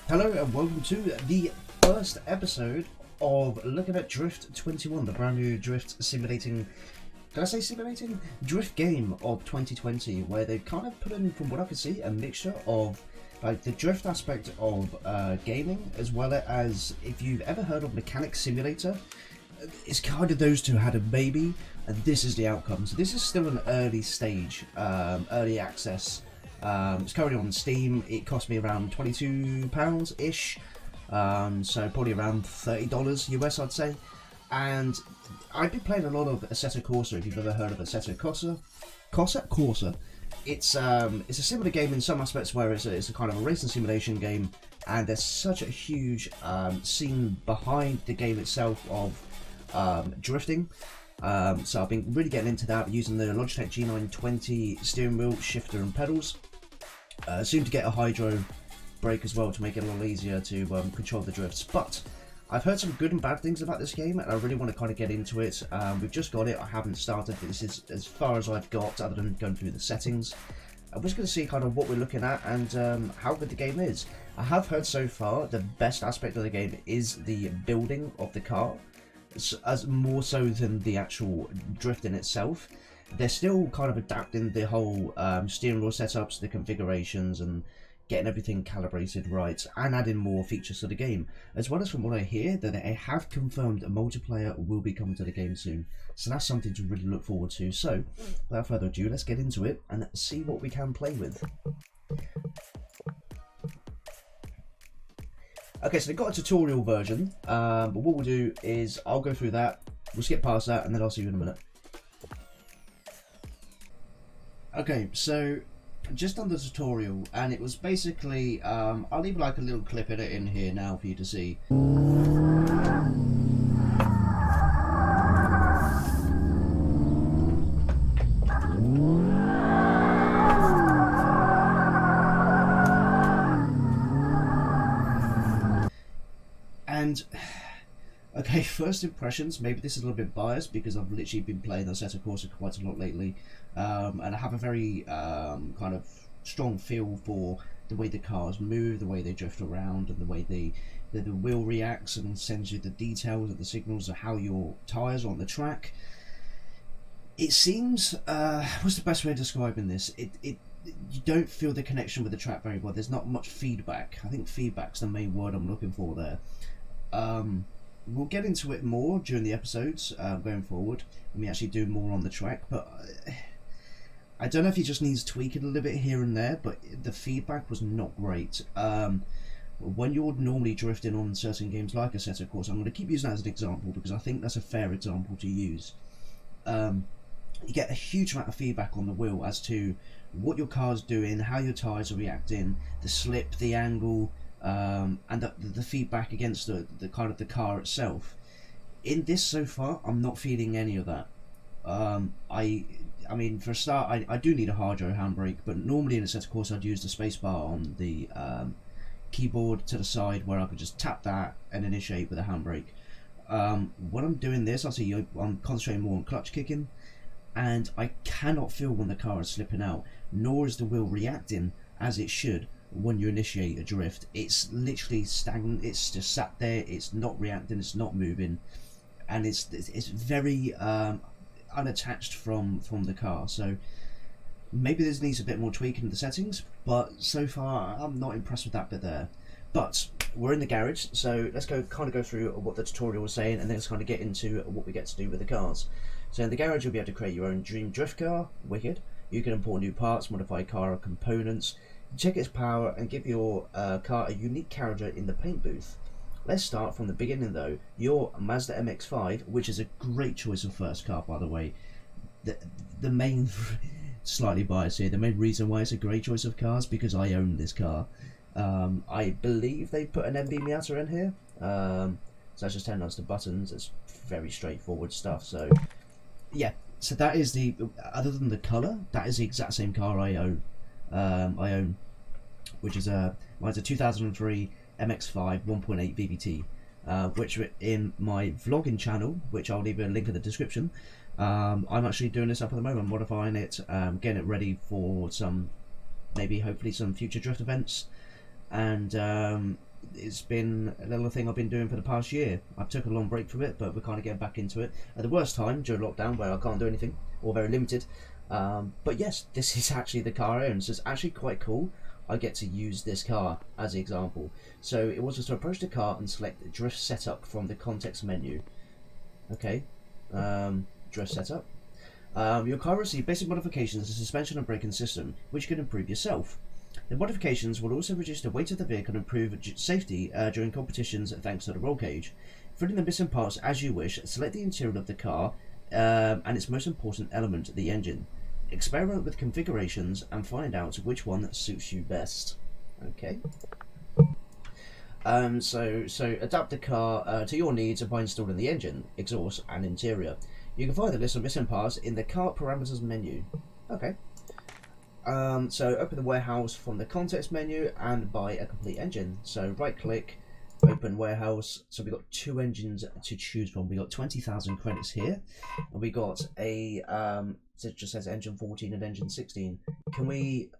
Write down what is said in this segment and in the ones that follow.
Hello and welcome to the first episode of looking at Drift 21, the brand new drift simulating, did I say simulating? Drift game of 2020, where they've kind of put in, from what I can see, a mixture of like the drift aspect of gaming, as well as, if you've ever heard of Mechanic Simulator, it's kind of those two had a baby, and this is the outcome. So this is still an early stage, early access. It's currently on Steam. It cost me around £22-ish, so probably around $30 US, I'd say. And I've been playing a lot of Assetto Corsa. If you've ever heard of Assetto Corsa, it's a similar game in some aspects, where it's a kind of a racing simulation game, and there's such a huge scene behind the game itself of drifting. So I've been really getting into that, using the Logitech G920 steering wheel, shifter and pedals. Soon to get a hydro brake as well, to make it a lot easier to control the drifts. But I've heard some good and bad things about this game, and I really want to kind of get into it. We've just got it, I haven't started. This is as far as I've got, other than going through the settings. I'm just going to see kind of what we're looking at and how good the game is. I have heard so far the best aspect of the game is the building of the car, as more so than the actual drifting itself. They're still kind of adapting the whole steering wheel setups, the configurations, and getting everything calibrated right, and adding more features to the game. As well as, from what I hear, that they have confirmed a multiplayer will be coming to the game soon. So that's something to really look forward to. So without further ado, let's get into it and see what we can play with. Okay, so they've got a tutorial version, but what we'll do is I'll go through that, we'll skip past that, and then I'll see you in a minute. Okay, so just on the tutorial, and it was basically, I'll leave like a little clip in it in here now for you to see. And okay, first impressions, maybe this is a little bit biased because I've literally been playing Assetto Corsa quite a lot lately, and I have a very kind of strong feel for the way the cars move, the way they drift around, and the way the wheel reacts and sends you the details of the signals of how your tyres are on the track. It seems, what's the best way of describing this? You don't feel the connection with the track very well. There's not much feedback. I think feedback's the main word I'm looking for there. We'll get into it more during the episodes going forward when we actually do more on the track, but I don't know if he just needs tweaking a little bit here and there, but the feedback was not great. When you're normally drifting on certain games like Assetto Corsa, I'm going to keep using that as an example because I think that's a fair example to use. You get a huge amount of feedback on the wheel as to what your car's doing, how your tyres are reacting, the slip, the angle, and the feedback against the kind of the car itself. In this so far, I'm not feeling any of that. I mean, for a start, I do need a hydro handbrake, but normally in Assetto Corsa I'd use the spacebar on the keyboard to the side, where I could just tap that and initiate with a handbrake. When I'm doing this, I see I'm concentrating more on clutch kicking, and I cannot feel when the car is slipping out, nor is the wheel reacting as it should when you initiate a drift. It's literally stagnant. It's just sat there. It's not reacting. It's not moving, and it's very unattached from the car. So maybe this needs a bit more tweaking in the settings, but so far I'm not impressed with that bit there. But we're in the garage, so let's go through what the tutorial was saying, and then let's kind of get into what we get to do with the cars. So in the garage, you'll be able to create your own dream drift car. Wicked. You can import new parts, modify car components, check its power, and give your car a unique character in the paint booth. Let's start from the beginning though. Your Mazda MX-5, which is a great choice of first car, by the way. The main, slightly biased here, the main reason why it's a great choice of cars because I own this car. I believe they put an MB Miata in here. So that's just 10 the buttons. It's very straightforward stuff. So yeah, so that is the, other than the colour, that is the exact same car I own. Which is mine's a 2003 MX-5 1.8 VVT, which in my vlogging channel, which I'll leave a link in the description, I'm actually doing this up at the moment, modifying it, getting it ready for some, maybe hopefully some future drift events, and it's been a little thing I've been doing for the past year. I took a long break from it, but we're kind of getting back into it at the worst time during lockdown where I can't do anything or very limited. But yes, this is actually the car I own, so it's actually quite cool. I get to use this car as an example. So it was just to approach the car and select drift setup from the context menu. Okay, drift setup. Your car received basic modifications to suspension and braking system, which can improve yourself. The modifications will also reduce the weight of the vehicle and improve safety during competitions thanks to the roll cage. Filling the missing parts as you wish, select the interior of the car and its most important element, the engine. Experiment with configurations and find out which one suits you best. Okay. So adapt the car to your needs by installing the engine, exhaust and interior. You can find the list of missing parts in the car parameters menu. Okay. So open the warehouse from the context menu and buy a complete engine. So right click, open warehouse. So we've got 2 engines to choose from. We got 20,000 credits here, and we got a so it just says engine 14 and engine 16. Can we?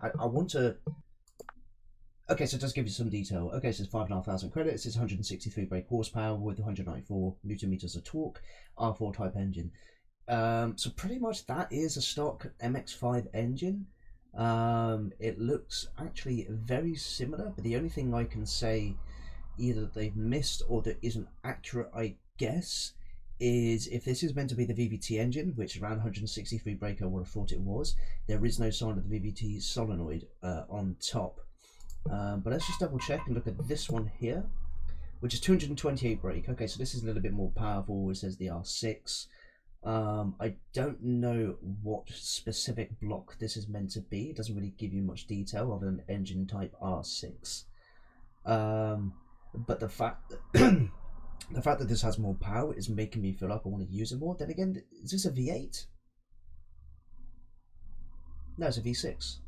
I want to. Okay, so it does give you some detail. Okay, so it's 5,500 credits. It's 163 brake horsepower with 194 newton meters of torque. R4 type engine. So pretty much that is a stock MX-5 engine. It looks actually very similar, but the only thing I can say either that they've missed or that isn't accurate, I guess, is if this is meant to be the VVT engine, which around 163 brake I would have thought it was, there is no sign of the VVT solenoid on top. But let's just double check and look at this one here, which is 228 brake. Okay, so this is a little bit more powerful. It says the R6. I don't know what specific block this is meant to be. It doesn't really give you much detail other than engine type R6. But the fact that the fact that this has more power is making me feel like I want to use it more. Then again, is this a V8? No, it's a V6.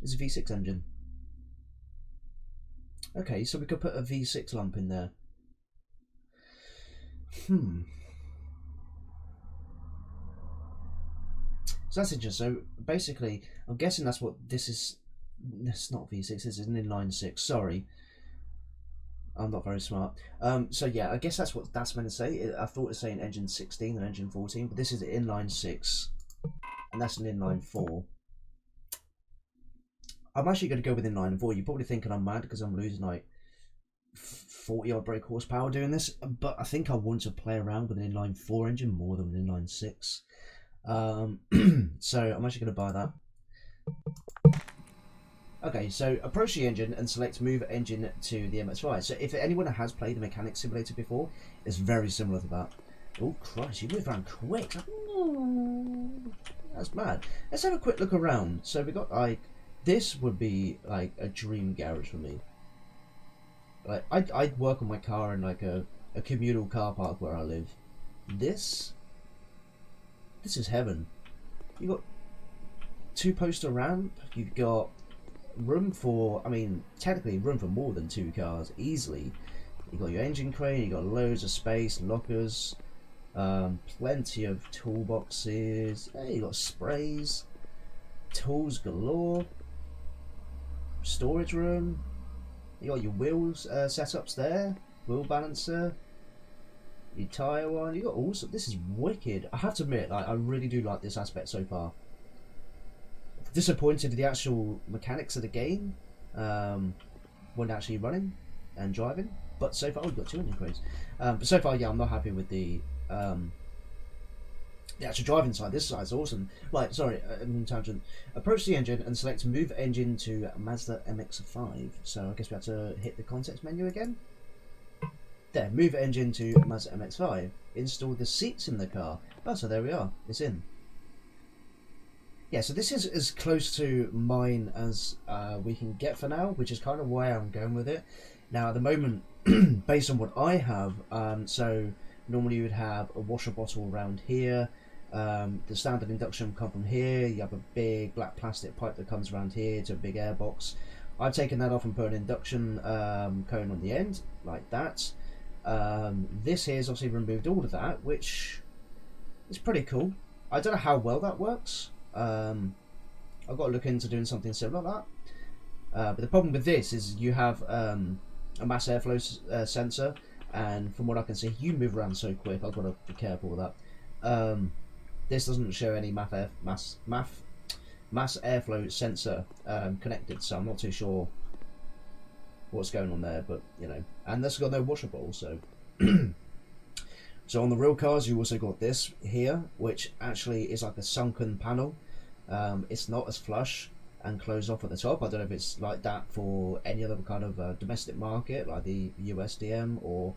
It's a V6 engine. Okay, so we could put a V6 lump in there. So that's interesting. So basically, I'm guessing that's what this is. It's not V6. This is an inline 6. Sorry, I'm not very smart. So yeah, I guess that's what that's meant to say. I thought it was saying engine 16 and engine 14, but this is an inline 6, and that's an inline 4. I'm actually going to go with inline 4. You're probably thinking I'm mad because I'm losing like 40 odd brake horsepower doing this, but I think I want to play around with an inline 4 engine more than an inline 6. So I'm actually going to buy that. Okay, so approach the engine and select move engine to the MX-5. So if anyone has played the mechanic simulator before, it's very similar to that. Oh Christ, you move around quick. That's mad. Let's have a quick look around. So we got like, this would be like a dream garage for me. Like I'd work on my car in like a communal car park where I live. This is heaven. You got 2 poster ramp. You've got room for, I mean, technically room for more than 2 cars easily. You got your engine crane. You got loads of space, lockers, plenty of toolboxes. Hey, you got sprays, tools galore, storage room. You got your wheels setups there, wheel balancer, your tyre one. You got all. This is wicked. I have to admit, like, I really do like this aspect so far. Disappointed with the actual mechanics of the game when actually running and driving, but so far we've got 2 engine cranes. But so far, yeah, I'm not happy with the actual driving side. This side's awesome. Right, sorry, tangent. Approach the engine and select move engine to Mazda MX-5. So I guess we have to hit the context menu again. There, move engine to Mazda MX-5. Install the seats in the car. Oh, so there we are. It's in. Yeah, so this is as close to mine as we can get for now, which is kind of why I'm going with it. Now, at the moment, based on what I have, so normally you would have a washer bottle around here. The standard induction will come from here. You have a big black plastic pipe that comes around here to a big air box. I've taken that off and put an induction cone on the end, like that. This here has obviously removed all of that, which is pretty cool. I don't know how well that works. I've got to look into doing something similar like that. But the problem with this is you have a mass airflow sensor, and from what I can see, you move around so quick. I've got to be careful with that. This doesn't show any mass airflow sensor connected, so I'm not too sure what's going on there. But you know, and this has got no washer bowl, so. So on the real cars, you also got this here, which actually is like a sunken panel. It's not as flush and closed off at the top. I don't know if it's like that for any other kind of domestic market, like the USDM or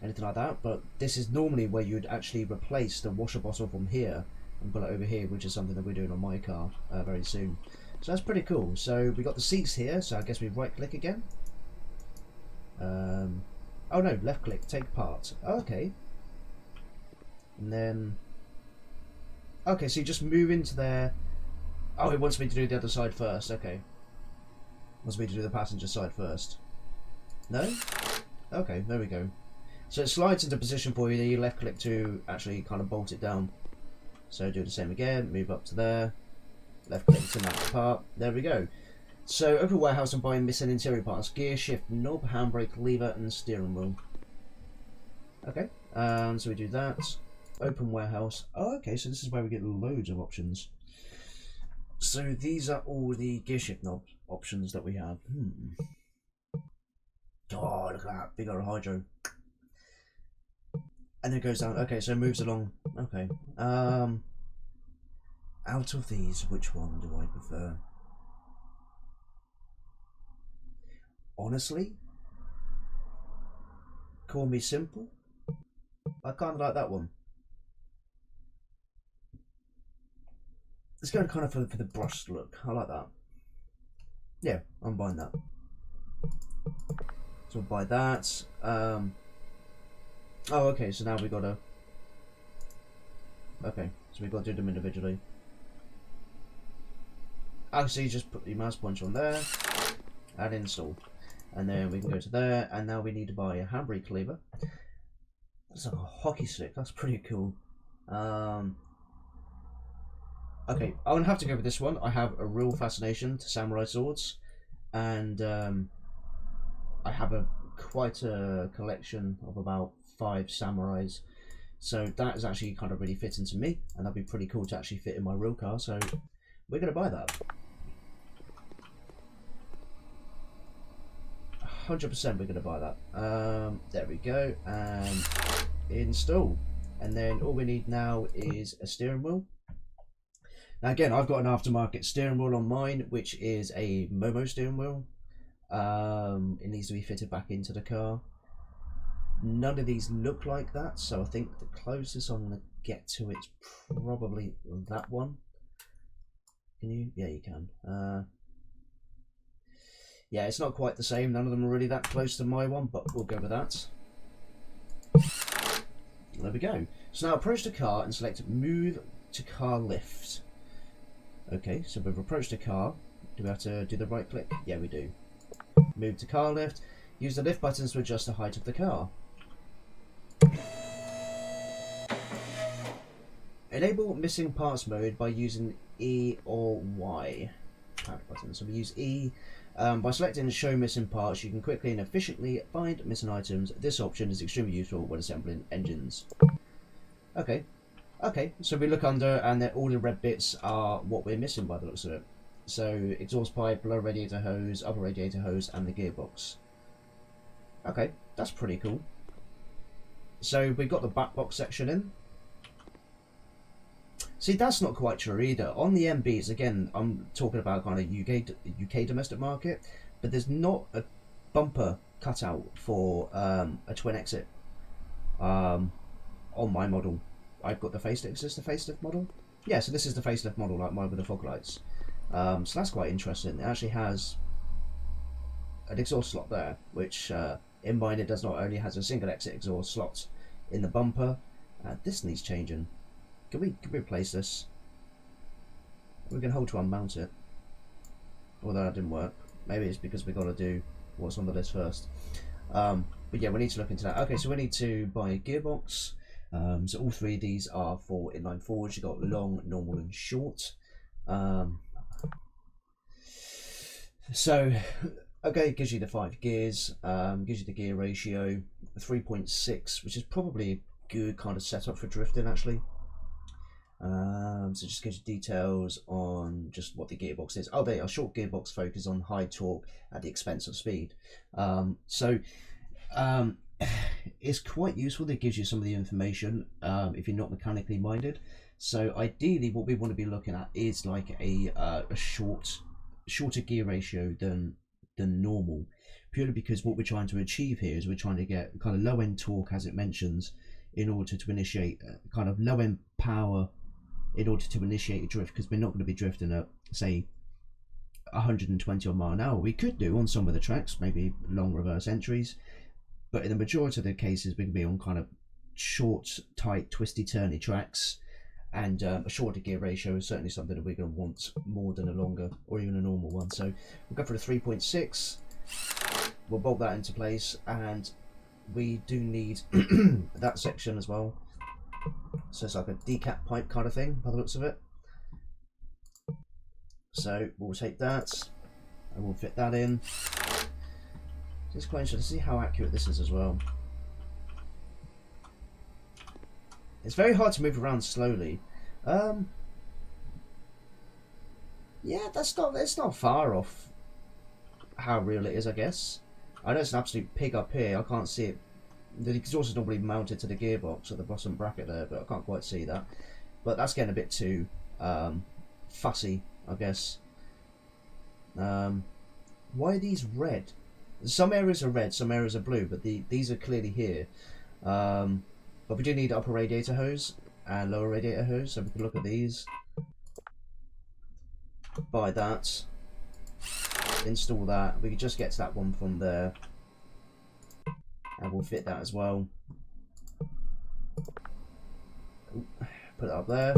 anything like that. But this is normally where you'd actually replace the washer bottle from here and put it over here, which is something that we're doing on my car very soon. So that's pretty cool. So we got the seats here, so I guess we right click again. Oh no, left click, take part. Oh, okay. And then, okay, so you just move into there. Oh, it wants me to do the other side first. Okay, wants me to do the passenger side first. No? Okay, there we go. So it slides into position for you. Then you left click to actually kind of bolt it down. So do the same again. Move up to there. Left click to mount the part. There we go. So open warehouse and buy missing interior parts: gear shift knob, handbrake, lever, and steering wheel. Okay. So we do that. Open warehouse. Oh, okay, so this is where we get loads of options. So these are all the gear shift knob options that we have. Oh, look at that, big old hydro. And then it goes down. Okay, so it moves along. Okay. Out of these, which one do I prefer? Honestly, call me simple. I kind of like that one. Let's go kind of for the brushed look. I like that. Yeah, I'm buying that. So we'll buy that. Oh, okay. So now we got to. Okay, so we got to do them individually. Actually, you just put your mouse pointer on there, add install, and then we can go to there. And now we need to buy a handbrake lever. That's like a hockey stick. That's pretty cool. Okay, I'm gonna have to go with this one. I have a real fascination to samurai swords, and I have quite a collection of about 5 samurais. So that is actually kind of really fitting to me, and that'd be pretty cool to actually fit in my real car. So we're gonna buy that. 100% we're gonna buy that. There we go, and install. And then all we need now is a steering wheel. Now again, I've got an aftermarket steering wheel on mine, which is a Momo steering wheel. It needs to be fitted back into the car. None of these look like that, so I think the closest I'm going to get to it's probably that one. Can you? Yeah, you can. Yeah, it's not quite the same. None of them are really that close to my one, but we'll go with that. There we go. So now approach the car and select move to car lift. Okay, so we've approached the car. Do we have to do the right click? Yeah, we do. Move to car lift. Use the lift buttons to adjust the height of the car. Enable missing parts mode by using E or Y button. So we use E. By selecting show missing parts, you can quickly and efficiently find missing items. This option is extremely useful when assembling engines. Okay. Okay, so we look under and all the red bits are what we're missing by the looks of it. So exhaust pipe, lower radiator hose, upper radiator hose, and the gearbox. Okay, that's pretty cool. So we've got the back box section in. See, that's not quite true either. On the MBs, again, I'm talking about kind of UK domestic market, but there's not a bumper cutout for a twin exit on my model. I've got the facelift. Is this the facelift model? Yeah, so this is the facelift model, like mine with the fog lights. So that's quite interesting. It actually has an exhaust slot there, which in mine it does not only has a single exit exhaust slot in the bumper. This needs changing. Can we replace this? We can hold to unmount it. Although that didn't work. Maybe it's because we got to do what's on the list first. But yeah, we need to look into that. Okay, so we need to buy a gearbox. So all 3 of these are for inline fours. You've got long, normal, and short. So Okay, it gives you the 5 gears, gives you the gear ratio, 3.6, which is probably a good kind of setup for drifting actually. So just gives you details on just what the gearbox is. Oh, they are short gearbox focus on high torque at the expense of speed. Um, it's quite useful. That gives you some of the information if you're not mechanically minded. So ideally, what we want to be looking at is like a shorter gear ratio than normal, purely because what we're trying to achieve here is we're trying to get kind of low end torque, as it mentions, in order to initiate kind of low end power in order to initiate a drift, because we're not going to be drifting at say 120 mile an hour. We could do on some of the tracks, maybe long reverse entries, but in the majority of the cases we can be on kind of short, tight, twisty, turny tracks, and a shorter gear ratio is certainly something that we're going to want more than a longer or even a normal one. So we'll go for the 3.6, we'll bolt that into place, and we do need that section as well. So it's like a decap pipe kind of thing by the looks of it. So we'll take that and we'll fit that in. It's quite interesting to see how accurate this is as well. It's very hard to move around slowly. Yeah, it's not far off how real it is, I guess. I know it's an absolute pig up here. I can't see it. The exhaust is normally mounted to the gearbox at the bottom bracket there, but I can't quite see that. But that's getting a bit too fussy, I guess. Why are these red? Some areas are red, some areas are blue, but these are clearly here. But we do need upper radiator hose and lower radiator hose, so we can look at these. Buy that. Install that. We can just get to that one from there. And we'll fit that as well. Put it up there.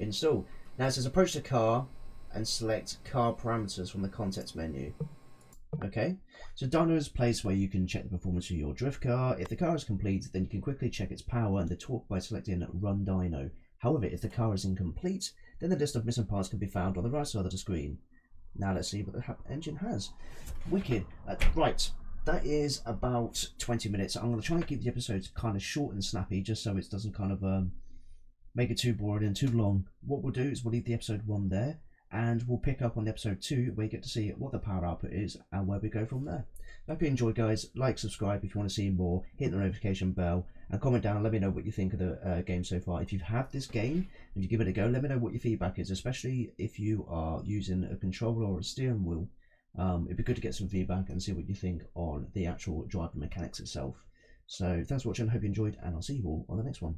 Install. Now it says approach the car and select car parameters from the context menu. Okay, so dyno is a place where you can check the performance of your drift car. If the car is complete, then you can quickly check its power and the torque by selecting run dyno. However, if the car is incomplete, then the list of missing parts can be found on the right side of the screen. Now let's see what the engine has. Wicked. Right, that is about 20 minutes. I'm going to try and keep the episodes kind of short and snappy, just so it doesn't kind of make it too boring and too long. What we'll do is we'll leave the episode 1 there, and we'll pick up on episode 2 where you get to see what the power output is and where we go from there. I hope you enjoyed, guys. Like, subscribe if you want to see more, hit the notification bell, and comment down and let me know what you think of the game so far. If you've had this game and you give it a go, let me know what your feedback is, especially if you are using a controller or a steering wheel. It'd be good to get some feedback and see what you think on the actual driving mechanics itself. So thanks for watching, I hope you enjoyed, and I'll see you all on the next one.